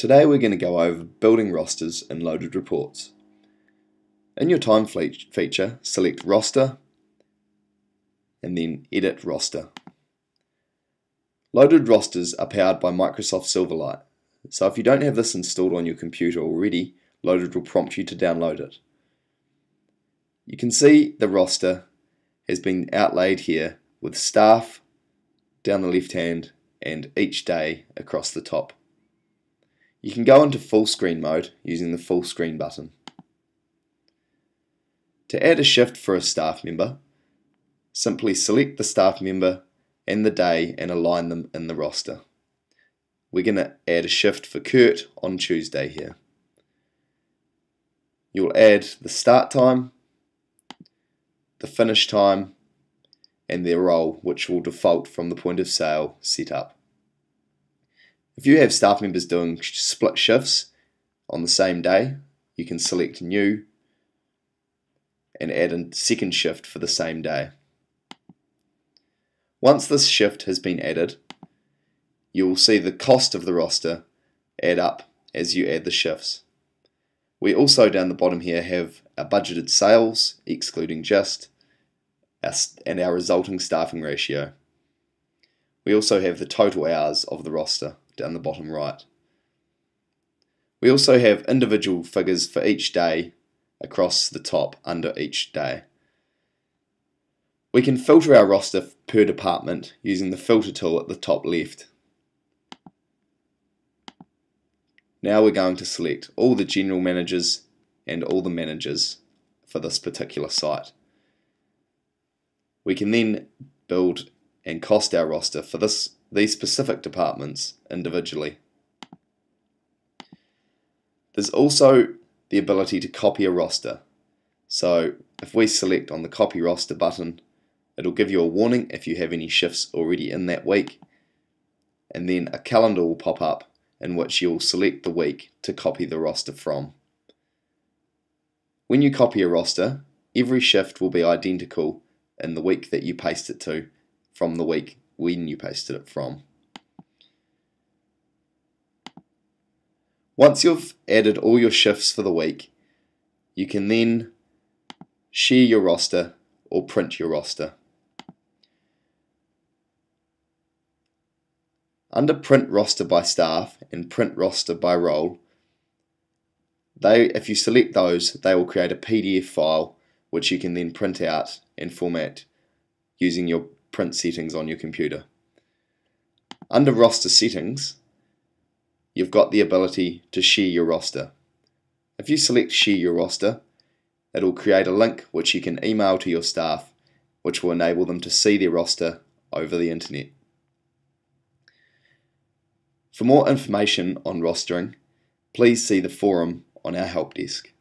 Today we're going to go over building rosters in loaded reports. In your time feature, select Roster and then Edit Roster. Loaded rosters are powered by Microsoft Silverlight, so if you don't have this installed on your computer already, Loaded will prompt you to download it. You can see the roster has been outlaid here with staff down the left hand and each day across the top. You can go into full screen mode using the full screen button. To add a shift for a staff member, simply select the staff member and the day and align them in the roster. We're going to add a shift for Kurt on Tuesday here. You'll add the start time, the finish time, and their role, which will default from the point of sale setup. If you have staff members doing split shifts on the same day, you can select New and add a second shift for the same day. Once this shift has been added, you will see the cost of the roster add up as you add the shifts. We also down the bottom here have our budgeted sales, excluding just, and our resulting staffing ratio. We also have the total hours of the roster down the bottom right. We also have individual figures for each day across the top under each day. We can filter our roster per department using the filter tool at the top left. Now we're going to select all the general managers and all the managers for this particular site. We can then build and cost our roster for these specific departments individually. There's also the ability to copy a roster. So if we select on the copy roster button, it'll give you a warning if you have any shifts already in that week, and then a calendar will pop up in which you'll select the week to copy the roster from. When you copy a roster, every shift will be identical in the week that you paste it to from the week when you pasted it from. Once you've added all your shifts for the week, you can then share your roster or print your roster. Under Print Roster by Staff and Print Roster by Role, if you select those, they will create a PDF file which you can then print out and format using your print settings on your computer. Under Roster Settings, you've got the ability to share your roster. If you select Share Your Roster, it will create a link which you can email to your staff, which will enable them to see their roster over the internet. For more information on rostering, please see the forum on our help desk.